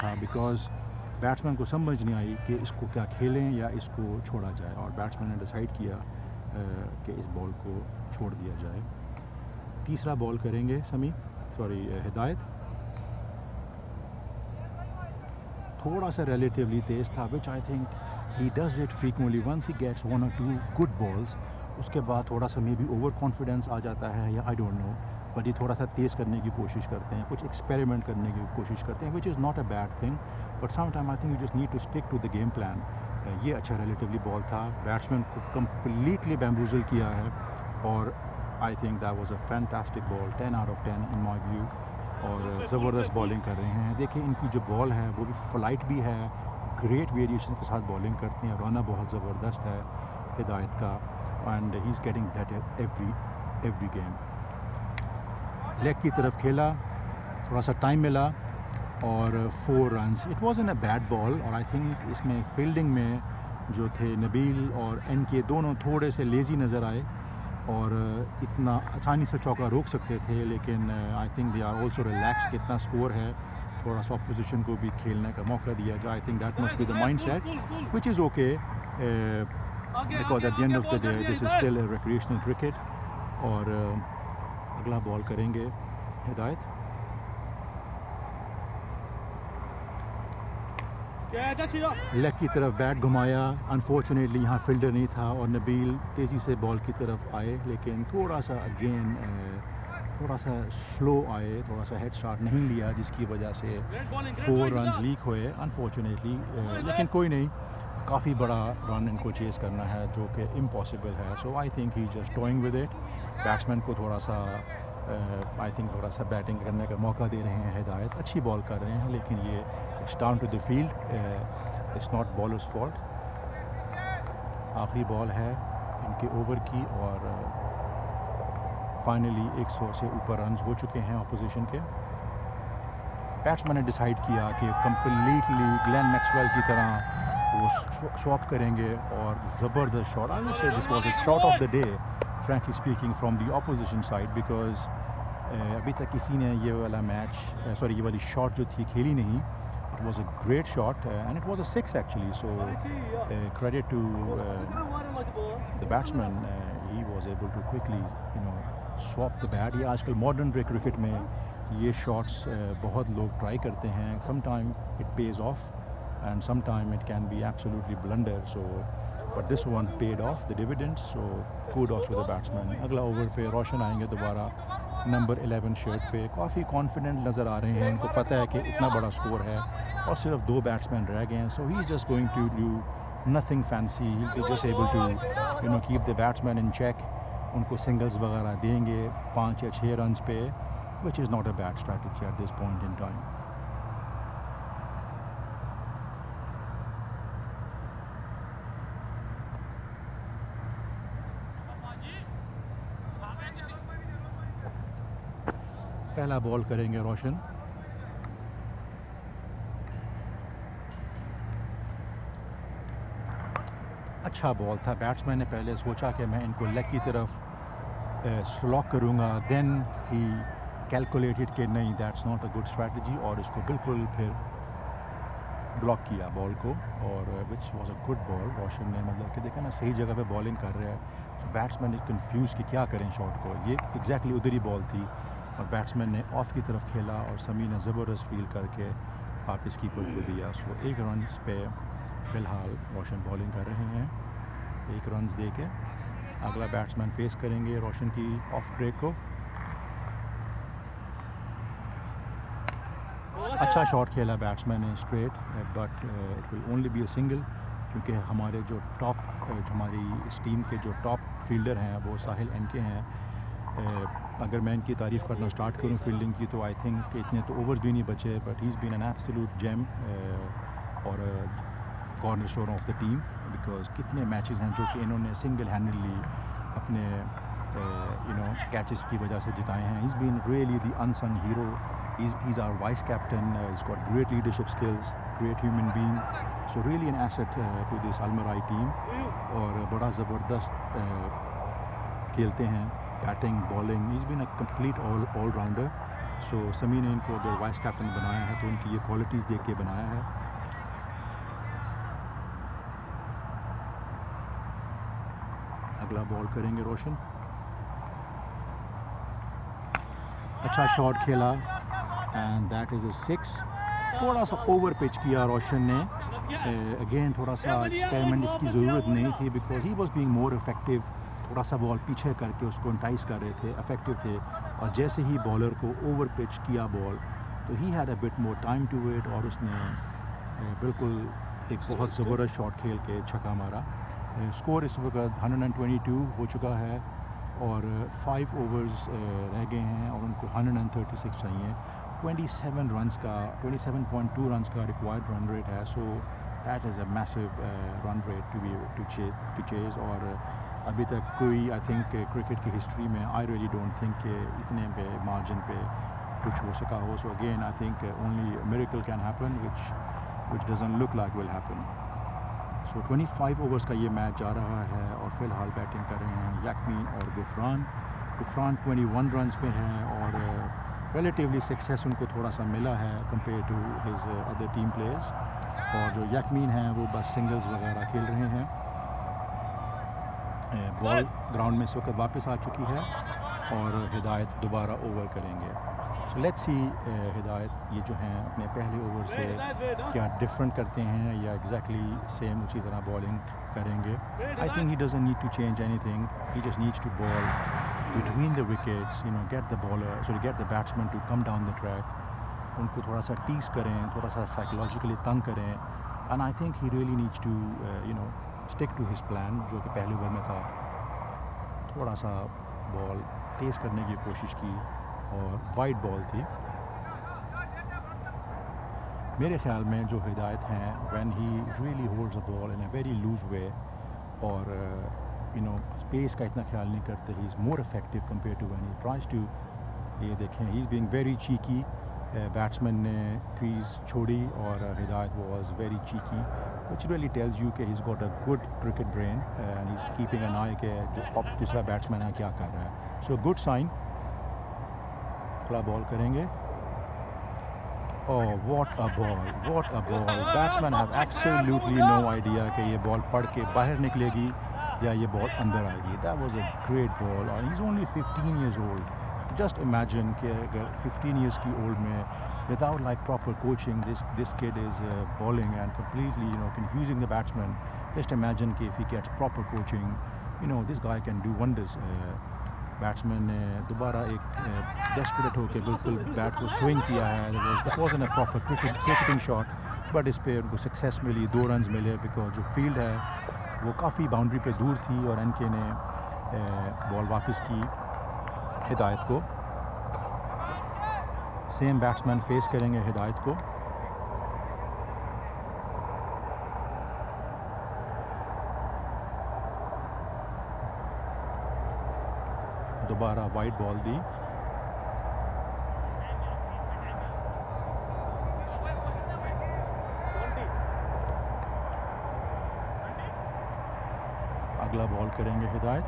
था because batsman को समझ नहीं आई कि इसको क्या खेलें या इसको छोड़ा जाए, और बैट्समैन ने डिसाइड किया कि इस बॉल को छोड़ दिया जाए। तीसरा बॉल करेंगे हिदायत। थोड़ा सा रिलेटिवली तेज़ था, which I think he does it frequently once he gets 1 और 2 गुड बॉल्स। उसके बाद थोड़ा सा मे बी ओवर कॉन्फिडेंस आ जाता है या आई डोंट नो, बट ये थोड़ा सा तेज़ करने की कोशिश करते हैं, कुछ एक्सपेरिमेंट करने की कोशिश करते हैं, which is not a bad thing, but some time I think you just need to stick to the game plan. ये अच्छा रिलेटिवली बॉल था, बैट्समैन को कम्प्लीटली बैम्बूजल किया है, और I think that was a fantastic ball, 10 out of 10 in my view, और ज़बरदस्त bowling कर रहे हैं। देखिए इनकी जो बॉल है वो भी फ्लाइट भी है, ग्रेट वेरिएशन के साथ बॉलिंग करते हैं, रन बहुत ज़बरदस्त है हिदायत का, and he is getting better every game. Leg की तरफ खेला, थोड़ा सा टाइम मिला और 4 runs. It was in a bad ball, और आई थिंक इसमें फील्डिंग में जो थे नबील और एन के दोनों थोड़े से लेज़ी नज़र आए, और इतना आसानी से चौका रोक सकते थे, लेकिन I think they are also relax कि इतना स्कोर है, थोड़ा सा अपोजिशन को भी खेलने का मौका दिया जाए। आई think that must be the mind set which is okay, because at the end of the day this is still recreational cricket. और अगला बॉल करेंगे हिदायत। लेग की तरफ बैट घुमाया, अनफॉर्चुनेटली यहाँ फील्डर नहीं था, और नबील तेज़ी से बॉल की तरफ आए, लेकिन थोड़ा सा अगेन थोड़ा सा स्लो आए, थोड़ा सा हेड स्टार्ट नहीं लिया, जिसकी वजह से 4 रन्स लीक हुए अनफॉर्चुनेटली। लेकिन कोई नहीं, काफ़ी बड़ा रन इनको चेस करना है जो कि इम्पॉसिबल है। So I think he just toying with it. Batsman को थोड़ा सा आई थिंक थोड़ा सा बैटिंग करने का मौका दे रहे हैं हिदायत, अच्छी बॉल कर रहे हैं, लेकिन ये it's down to the field, it's not bowler's fault. आखिरी बॉल है इनके ओवर की, और फाइनली 100 से ऊपर रन्स हो चुके हैं अपोजिशन के। बैट्समैन ने डिसाइड किया कि कम्प्लीटली ग्लेन मैक्सवेल की तरह वो स्वॉप करेंगे, और ज़बरदस्त shot, I would say this was the shot of the day frankly speaking from the opposition side, because अभी तक किसी ने ये वाला ये वाली शॉट जो थी खेली नहीं। It was a great shot, and it was a 6 actually, so credit to the batsman. He was able to quickly swap the bat. ये आजकल मॉडर्न डे क्रिकेट में ये शॉट्स बहुत लोग ट्राई करते हैं, sometime it pays off and sometime it can be absolutely blunder, so but this one paid off the dividends, so kudos to the batsman. अगला over पे रोशन आएंगे दोबारा, नंबर 11 शर्ट पे, काफ़ी कॉन्फिडेंट नज़र आ रहे हैं, उनको पता है कि इतना बड़ा स्कोर है और सिर्फ 2 बैट्समैन रह गए हैं, so he just going to do nothing fancy, he will be just able to keep the batsman in check. उनको सिंगल्स वगैरह देंगे 5 या 6 रन्स पे, which is not a bad strategy at this point in time. पहला ball करेंगे रोशन। अच्छा ball था, batsman ने पहले सोचा कि मैं इनको लेग की तरफ स्लॉक करूंगा, देन ही कैलकुलेटेड कि नहीं, that's not a good strategy, और इसको बिल्कुल फिर ब्लॉक किया बॉल को, और which was a good ball. Roshan ने मतलब कि देखा ना, सही जगह पे बॉलिंग कर रहा है, तो बैट्समैन इज कंफ्यूज कि क्या करें शॉट को। ये एग्जैक्टली उधर ही बॉल थी, और बैट्समैन ने ऑफ की तरफ खेला, और समी ने ज़बरदस्त फील करके वापस कीपर को दिया। सो 1 रन पे फ़िलहाल रोशन बॉलिंग कर रहे हैं, 1 रन दे के। अगला बैट्समैन फेस करेंगे रोशन की ऑफ ब्रेक को। अच्छा शॉट खेला बैट्समैन ने straight, but it will only be a single, क्योंकि हमारे जो हमारी इस टीम के जो टॉप फील्डर हैं वो साहिल एन के हैं। अगर मैं इनकी तारीफ़ करना स्टार्ट करूं फील्डिंग की, तो आई थिंक कि इतने तो ओवर्स भी नहीं बचे, but he is been an absolute gem और corner stone of the team, because कितने मैचेस हैं जो कि इन्होंने सिंगल हैंडेडली अपने कैचेस की वजह से जिताए हैं। He is been really the unsung hero, he is our vice captain, he is got great leadership skills, great human being, so really an asset to this Almarai team, और बड़ा ज़बरदस्त खेलते हैं, batting bowling, he is been a complete all rounder. So Sami ने इनको अगर vice captain बनाया है तो उनकी ये क्वालिटीज़ देख के बनाया है। अगला बॉल करेंगे रोशन। अच्छा शॉट खेला एंड दैट इज़ अ 6। थोड़ा सा ओवर पिच किया रोशन ने। अगेन थोड़ा सा एक्सपेरिमेंट इसकी ज़रूरत नहीं थी because he was being more effective. थोड़ा सा बॉल पीछे करके उसको इंटाइस कर रहे थे, इफेक्टिव थे। और जैसे ही बॉलर को ओवर पिच किया बॉल तो he had a bit more time to wait और उसने बिल्कुल एक बहुत ज़बरदस्त शॉट खेल के छक्का मारा। स्कोर इस वक्त 122 हो चुका है और 5 ओवर्स रह गए हैं और उनको 136 चाहिए। 27 रन्स का 27.2 रन्स का रिक्वायर्ड रन रेट है। So that is a massive run rate to be to chase. और अभी तक कोई आई थिंक क्रिकेट की हिस्ट्री में आई रियली डोंट थिंक कि इतने पे मार्जिन पे कुछ हो सका हो। So again I think only miracle can happen which doesn't look like will happen. So 25 overs का ये मैच जा रहा है और फ़िलहाल बैटिंग कर रहे हैं याकमीन और गुफरान। 21 रन्स पे हैं और रिलेटिवली सक्सेस उनको थोड़ा सा मिला है compare to his other team players. और जो याकमीन हैं वो बस सिंगल्स वगैरह खेल रहे हैं। बॉल ग्राउंड में इस वक्त वापस आ चुकी है और हिदायत दोबारा ओवर करेंगे। सो लेट्स सी हिदायत ये जो हैं अपने पहले ओवर से क्या डिफरेंट करते हैं या एग्जैक्टली सेम उसी तरह बॉलिंग करेंगे। I think he doesn't need to change anything, he just needs to bowl between the wickets, get the batsman to come down the track. उनको थोड़ा सा टीस करें, थोड़ा सा साइकोलॉजिकली तंग करें। And I think he really needs to stick to his plan जो कि पहले ओवर में था। थोड़ा सा बॉल तेज़ करने की कोशिश की और वाइड बॉल थी। मेरे ख्याल में जो हिदायत हैं when he really holds a ball in a very loose way और स्पेस का इतना ख्याल नहीं करते, he is more effective compare to when he tries to. ये देखें he is being very cheeky. Batsman ने क्रीज छोड़ी और Hidayat was very cheeky, which really tells you कि he's got a good cricket brain and he's keeping an eye कि जो अब दूसरा बैट्समैन है क्या कर रहा है। So good sign। अगला बॉल करेंगे। Oh what a ball, what a ball। Batsman have absolutely no idea कि ये बॉल पड़ के बाहर निकलेगी या ये बॉल अंदर आएगी। That was a great ball and he's only 15 years old। Just imagine कि अगर 15 years की old में without like proper coaching this kid is bowling and completely confusing the batsman। Just imagine कि if he gets proper coaching this guy can do wonders। Batsman ने दोबारा एक desperate होकर बिल्कुल बैट को स्विंग किया है। That wasn't a proper cricketing shot but इस पे उनको सक्सेस मिली, 2 रन्स मिले बिकॉज जो फील्ड है वो काफ़ी बाउंड्री पे दूर थी और एनके ने बॉल वापस की हिदायत को। सेम बैट्समैन फेस करेंगे हिदायत को। दोबारा वाइड बॉल दी। अगला बॉल करेंगे हिदायत।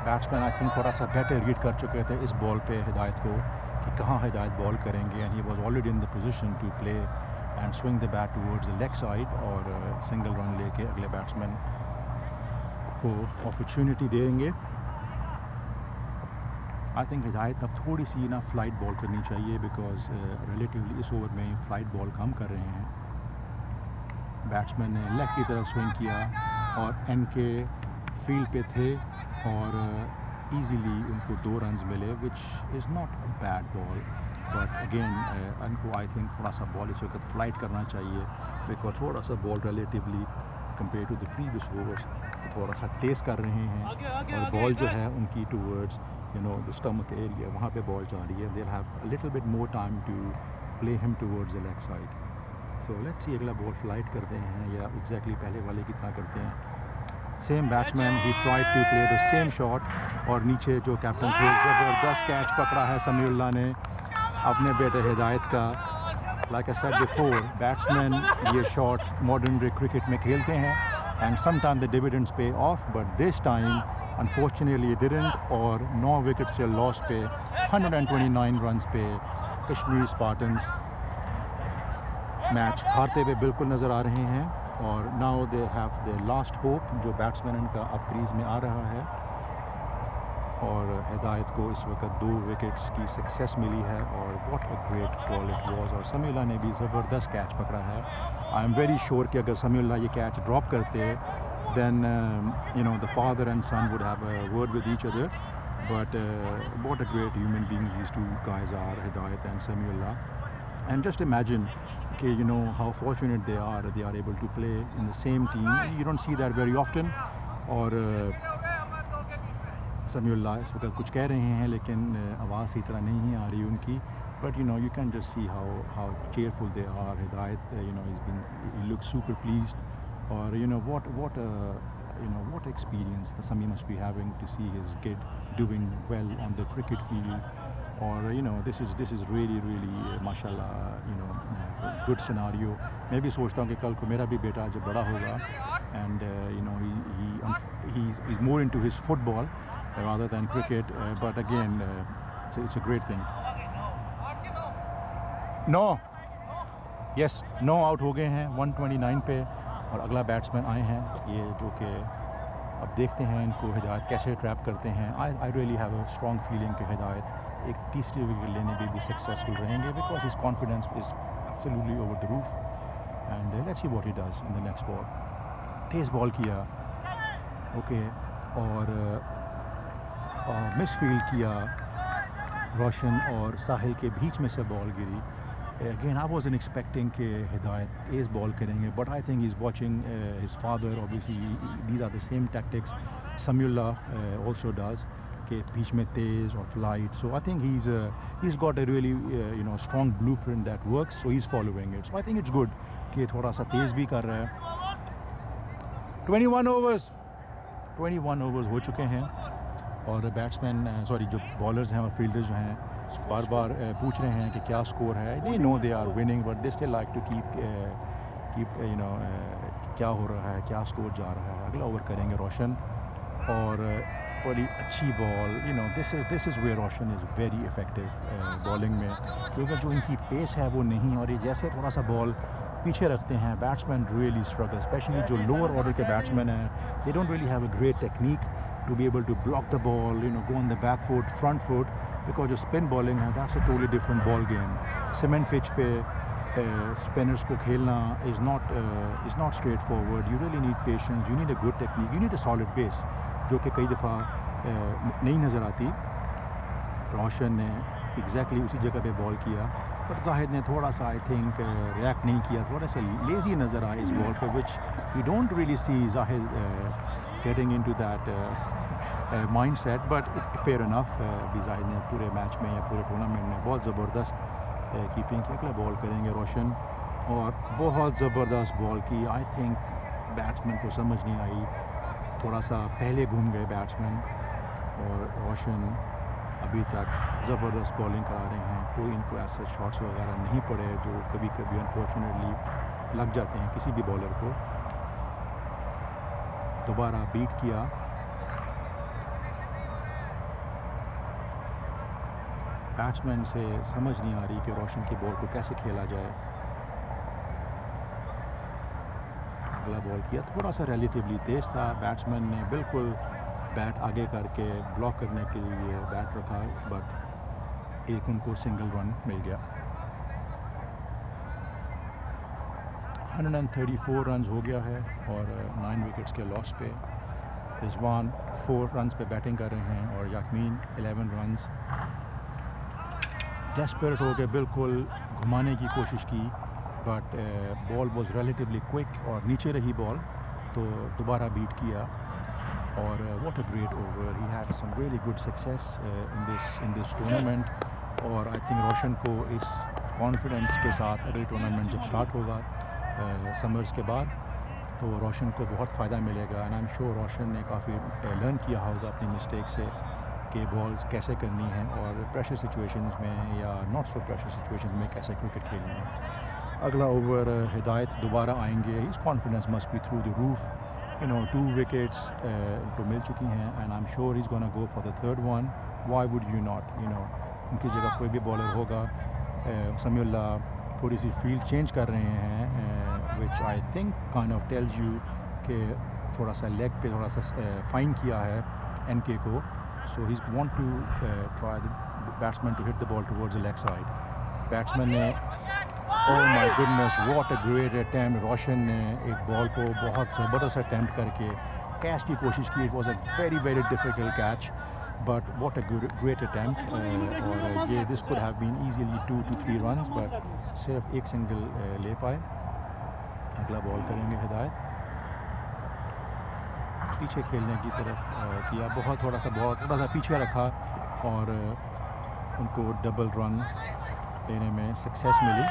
बैट्समैन आई थिंक थोड़ा सा बेटर रीड कर चुके थे इस बॉल पे हिदायत को कि कहाँ हिदायत बॉल करेंगे and he was already in the position to play and swing the bat towards the leg side और सिंगल रन लेके अगले बैट्समैन को अपॉर्चुनिटी देंगे। आई थिंक हिदायत अब थोड़ी सी ना फ्लाइट बॉल करनी चाहिए बिकॉज रिलेटिवली इस ओवर में फ्लाइट बॉल कम कर रहे हैं। बैट्समैन ने लेग की तरफ स्विंग किया और एनके फील्ड पे थे और इजीली उनको 2 रन्स मिले विच is not a bad ball but again उनको आई थिंक थोड़ा सा बॉल इस वक्त फ्लाइट करना चाहिए बिकॉज थोड़ा सा ball relatively compare to the previous overs थोड़ा सा तेज़ कर रहे हैं और बॉल जो है उनकी टूवर्ड्स द स्टमक एरिया वहाँ पे बॉल जा रही है। They have a little bit more time to play him towards the leg side. So let's see अगला बॉल फ्लाइट करते हैं या एग्जैक्टली पहले वाले की तरह करते हैं। Same batsman he tried to play the same shot और नीचे जो कैप्टन थे ज़बरदस्त कैच पकड़ा है समीउल्लाह ने अपने बेटे हिदायत का। Like I said before batsman ये शॉट मॉडर्न डे क्रिकेट में खेलते हैं and sometimes the dividends pay off, but this time unfortunately it didn't. और 9 विकेट्स से लॉस पे 129 रन्स पे कश्मीर स्पार्टन्स मैच हारते हुए बिल्कुल नज़र आ रहे हैं। और now they have the last hope, जो बैट्समैन इनका अब क्रीज में आ रहा है। और हिदायत को इस वक्त 2 विकेट्स की सक्सेस मिली है और what a great ball it was. और समीउल्लाह ने भी ज़बरदस्त कैच पकड़ा है। आई एम वेरी श्योर कि अगर समीउल्लाह ये कैच ड्रॉप करते then the father and son would have a word with each other. But what a great human beings these two guys are, Hidayat and Samiullah. And just imagine how fortunate they are able to play in the same team. You don't see that very often. और Samiullah इस वक्त कुछ कह रहे हैं लेकिन आवाज़ इस तरह नहीं आ रही उनकी। But you can just see how cheerful they are. Hidayat, he looks super pleased. Or what experience the Sami must be having to see his kid doing well on the cricket field. Or this is really mashallah good scenario. मैं भी सोचता हूँ कि कल को मेरा भी बेटा जब बड़ा होगा and he's more into his football rather than cricket, but again it's a great thing. No, yes, no out हो गए हैं 129 पे। और अगला बैट्समैन आए हैं ये, जो कि अब देखते हैं इनको हिदायत कैसे ट्रैप करते हैं। I really have a strong feeling कि हिदायत एक तीसरी विकेट लेने में भी सक्सेसफुल रहेंगे, because his confidence is absolutely over the roof. And let's see what he does in the next ball. तेज़ बॉल किया, ओके, और मिसफील्ड किया रोशन, और साहिल के बीच में से ball Giri. Again, I wasn't expecting कि हिदायत तेज़ बॉल करेंगे, but I think he's watching his father. Obviously, these are the same tactics Samiullah also does, कि बीच में तेज़ और flight. So I think he's got a really strong blueprint that works. So he's following it. So I think it's good कि थोड़ा सा तेज़ भी कर रहा है। 21 overs हो चुके हैं और बैट्समैन जो बॉलर्स हैं और फील्डर्स जो हैं बार बार पूछ रहे हैं कि क्या स्कोर है। They know they are winning, but they still like to keep क्या हो रहा है, क्या स्कोर जा रहा है। अगला ओवर करेंगे रोशन, और बड़ी अच्छी ball. This is where Roshan is very effective bowling में, क्योंकि जो इनकी पेस है वो नहीं, और ये जैसे थोड़ा सा बॉल पीछे रखते हैं बैट्समैन रियली स्ट्रगल, स्पेशली जो लोअर ऑर्डर के बैट्समैन हैं। They don't really have a great technique to be able to block the ball, go on the back foot, front foot, because जो स्पिन बॉलिंग है that's a totally different ball game. Cement pitch पे spinners को खेलना is not straightforward. You really need patience, you need a good technique, you need a solid base, जो कि कई दफ़ा नहीं नज़र आती। रोशन ने एग्जैक्टली उसी जगह पे बॉल किया, बट जाहिद ने थोड़ा सा आई थिंक रिएक्ट नहीं किया, थोड़ा सा लेज़ी नज़र आया इस बॉल पे, which you don't really see Zahid getting into that mind set. But fair enough, Zahid ने पूरे मैच में या पूरे टूर्नामेंट में बहुत ज़बरदस्त कीपिंग की। अगला बॉल करेंगे रोशन, और बहुत ज़बरदस्त बॉल की। आई थिंक बैट्समैन को समझ नहीं आई, थोड़ा सा पहले घूम गए बैट्समैन, और रोशन अभी तक ज़बरदस्त बॉलिंग करा रहे हैं। कोई इनको ऐसे शॉट्स वगैरह नहीं पड़े जो कभी कभी अनफॉर्चुनेटली लग जाते हैं किसी भी बॉलर को। दोबारा बीट किया, बैट्समैन से समझ नहीं आ रही कि रोशन की बॉल को कैसे खेला जाए। अगला बॉल किया, थोड़ा सा रिलेटिवली तेज़ था, बैट्समैन ने बिल्कुल बैट आगे करके ब्लॉक करने के लिए बैट रखा, बट एक उनको सिंगल रन मिल गया। 134 रन्स हो गया है और 9 विकेट्स के लॉस पे। रिजवान 4 रन्स पे बैटिंग कर रहे हैं और याकमीन 11 रन्स। डेस्परेट हो के बिल्कुल घुमाने की कोशिश की, but ball was relatively quick और नीचे रही बॉल, तो दोबारा बीट किया। और what a great over, he had some really good success in this tournament. और आई थिंक रोशन को इस कॉन्फिडेंस के साथ अगले टूर्नामेंट जब स्टार्ट होगा समर्स के बाद, तो रोशन को बहुत फ़ायदा मिलेगा। एंड आई एम श्योर रोशन ने काफ़ी लर्न किया होगा अपनी मिस्टेक से कि बॉल्स कैसे करनी है और प्रेशर सिचुएशंस में या नॉट सो प्रेशर सिचुएशंस में कैसे क्रिकेट खेलनी है। अगला ओवर हिदायत दोबारा आएंगे, his confidence must be through the roof. 2 wickets तो मिल चुकी हैं and I am sure he is gonna go for the third one. Why would you not, उनकी जगह कोई भी बॉलर होगा. समीउल्लाह थोड़ी सी फील्ड चेंज कर रहे हैं which I think kind of tells you कि थोड़ा सा लेग पे थोड़ा सा फाइन किया है एनके को. So he want to try the batsman to hit the ball towards the leg side. Batsman ने oh my goodness what a great attempt. Roshan ने एक बॉल को बहुत ज़बरदस्त अटेम्प्ट करके कैच की कोशिश की. It was a very very difficult catch but what a great attempt. और ये this could have been easily 2 to 3 runs बट सिर्फ एक सिंगल ले पाए. अगला बॉल करेंगे हिदायत. पीछे खेलने की तरफ किया, थोड़ा सा पीछे रखा और उनको डबल रन लेने में सक्सेस मिली.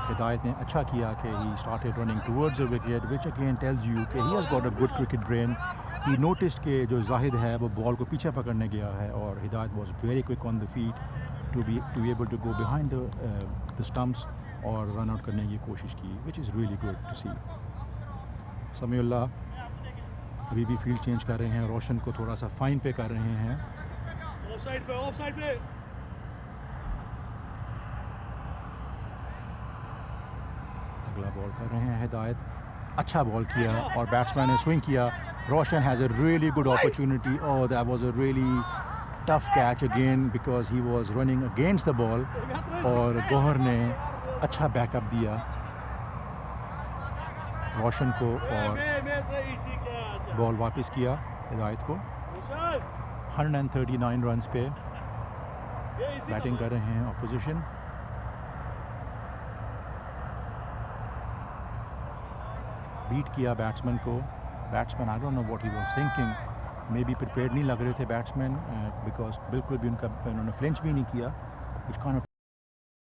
हिदायत ने अच्छा किया कि he started running towards the wicket which again tells you कि he has got a good cricket brain. He noticed कि जो जाहिद है वो बॉल को पीछे पकड़ने गया है और Hidayat was very quick on the feet to able to go behind the stumps और रन आउट करने की कोशिश की which is really good to see. Samiullah अभी भी फील्ड चेंज कर रहे हैं. रोशन को थोड़ा सा फाइन पे कर रहे हैं. अगला बॉल कर रहे हैं हिदायत. अच्छा बॉल किया और बैट्समैन ने स्विंग किया. Roshan has a really good opportunity. Oh that was a really tough catch again because he was running against the ball और गौहर ने अच्छा बैकअप दिया रोशन को और बॉल वापस किया हिदायत को. 139 रन्स पे बैटिंग कर रहे हैं ऑपोजिशन. बीट किया बैट्समैन को. Batsman I don't know what he was thinking. May be prepared नहीं लग रहे थे बैट्समैन बिकॉज बिल्कुल भी उन्होंने फ्लिंच भी नहीं किया.